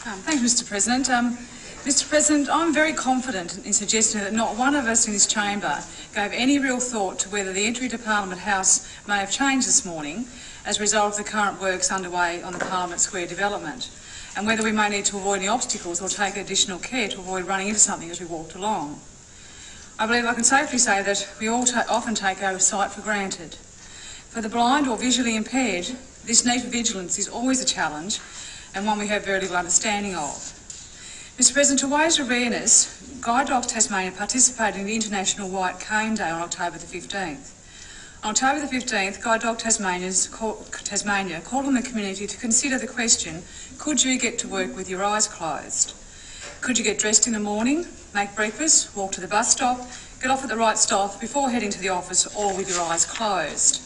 Thank you, Mr. President. Mr. President, I'm very confident in suggesting that not one of us in this chamber gave any real thought to whether the entry to Parliament House may have changed this morning as a result of the current works underway on the Parliament Square development, and whether we may need to avoid any obstacles or take additional care to avoid running into something as we walked along. I believe I can safely say that we all often take our sight for granted. For the blind or visually impaired, this need for vigilance is always a challenge and one we have very little understanding of. Mr. President, to raise awareness, Guide Dogs Tasmania participated in the International White Cane Day on October the 15th. On October the 15th, Guide Dog Tasmania called on the community to consider the question, could you get to work with your eyes closed? Could you get dressed in the morning, make breakfast, walk to the bus stop, get off at the right stop before heading to the office, all with your eyes closed?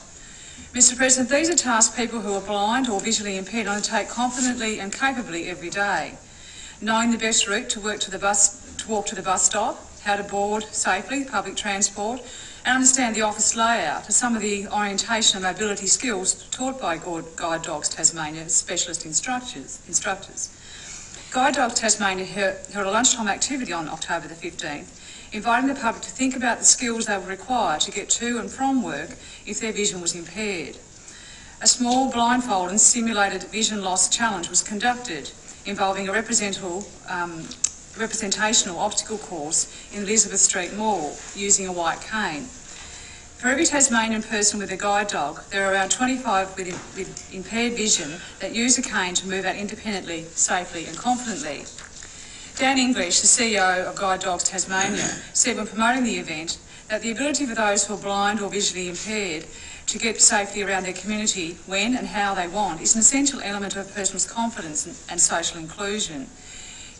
Mr. President, these are tasks people who are blind or visually impaired undertake confidently and capably every day. Knowing the best route to walk to the bus stop, how to board safely public transport, and understand the office layout are some of the orientation and mobility skills taught by Guide Dogs Tasmania specialist instructors. Guide Dogs Tasmania held a lunchtime activity on October the 15th, inviting the public to think about the skills they would require to get to and from work if their vision was impaired. A small blindfold and simulated vision loss challenge was conducted, involving a representational obstacle course in Elizabeth Street Mall using a white cane. For every Tasmanian person with a guide dog, there are around 25 with impaired vision that use a cane to move out independently, safely and confidently. Dan English, the CEO of Guide Dogs Tasmania, said when promoting the event that the ability for those who are blind or visually impaired to get safely around their community when and how they want is an essential element of a person's confidence and social inclusion.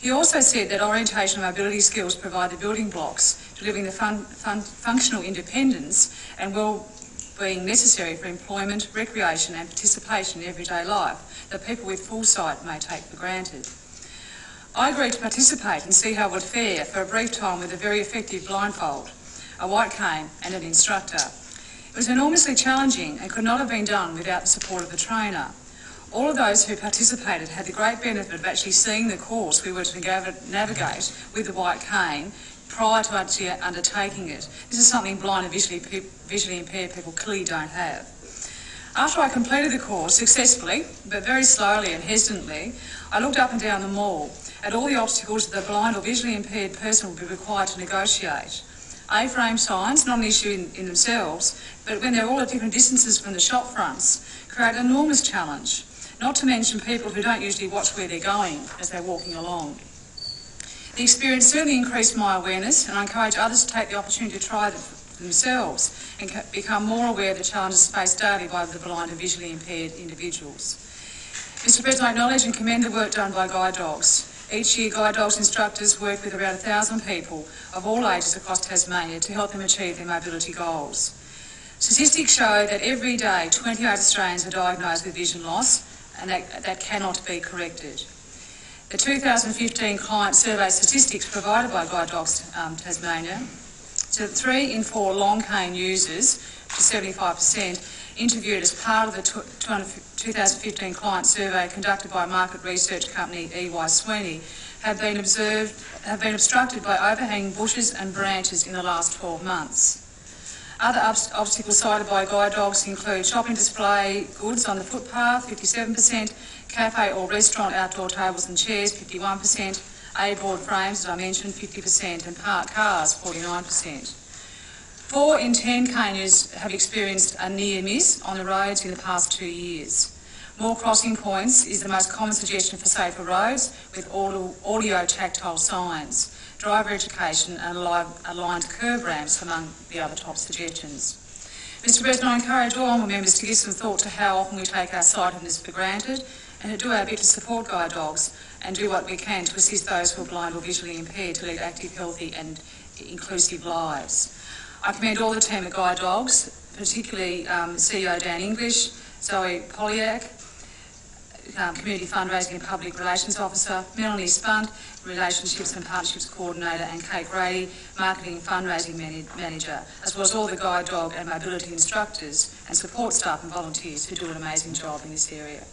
He also said that orientation and mobility skills provide the building blocks to living the functional independence and well-being necessary for employment, recreation and participation in everyday life that people with full sight may take for granted. I agreed to participate and see how it would fare for a brief time with a very effective blindfold, a white cane and an instructor. It was enormously challenging and could not have been done without the support of a trainer. All of those who participated had the great benefit of actually seeing the course we were to navigate with the white cane prior to actually undertaking it. This is something blind and visually impaired people clearly don't have. After I completed the course successfully, but very slowly and hesitantly, I looked up and down the mall at all the obstacles that a blind or visually impaired person would be required to negotiate. A-frame signs, not an issue in themselves, but when they're all at different distances from the shop fronts, create an enormous challenge, not to mention people who don't usually watch where they're going as they're walking along. The experience certainly increased my awareness, and I encourage others to take the opportunity to try it themselves and become more aware of the challenges faced daily by the blind and visually impaired individuals. Mr. President, I acknowledge and commend the work done by Guide Dogs. Each year, Guide Dogs instructors work with around 1,000 people of all ages across Tasmania to help them achieve their mobility goals. Statistics show that every day 28 Australians are diagnosed with vision loss, and that cannot be corrected. The 2015 client survey statistics provided by Guide Dogs Tasmania, so 3 in 4 long cane users, which is 75%, interviewed as part of the 2015 client survey conducted by market research company EY Sweeney have been obstructed by overhanging bushes and branches in the last 12 months. Other obstacles cited by Guide Dogs include shopping display goods on the footpath, 57%, cafe or restaurant outdoor tables and chairs, 51%, A-board frames, as I mentioned, 50%, and parked cars, 49%. 4 in 10 cane users have experienced a near miss on the roads in the past 2 years. More crossing points is the most common suggestion for safer roads, with audio tactile signs, driver education and aligned curb ramps among the other top suggestions. Mr. President, I encourage all honourable members to give some thought to how often we take our sightedness for granted and to do our bit to support Guide Dogs and do what we can to assist those who are blind or visually impaired to lead active, healthy and inclusive lives. I commend all the team at Guide Dogs, particularly CEO Dan English, Zoe Polyak, Community Fundraising and Public Relations Officer, Melanie Spunt, Relationships and Partnerships Coordinator, and Kate Grady, Marketing and Fundraising Manager, as well as all the Guide Dog and Mobility instructors and support staff and volunteers who do an amazing job in this area.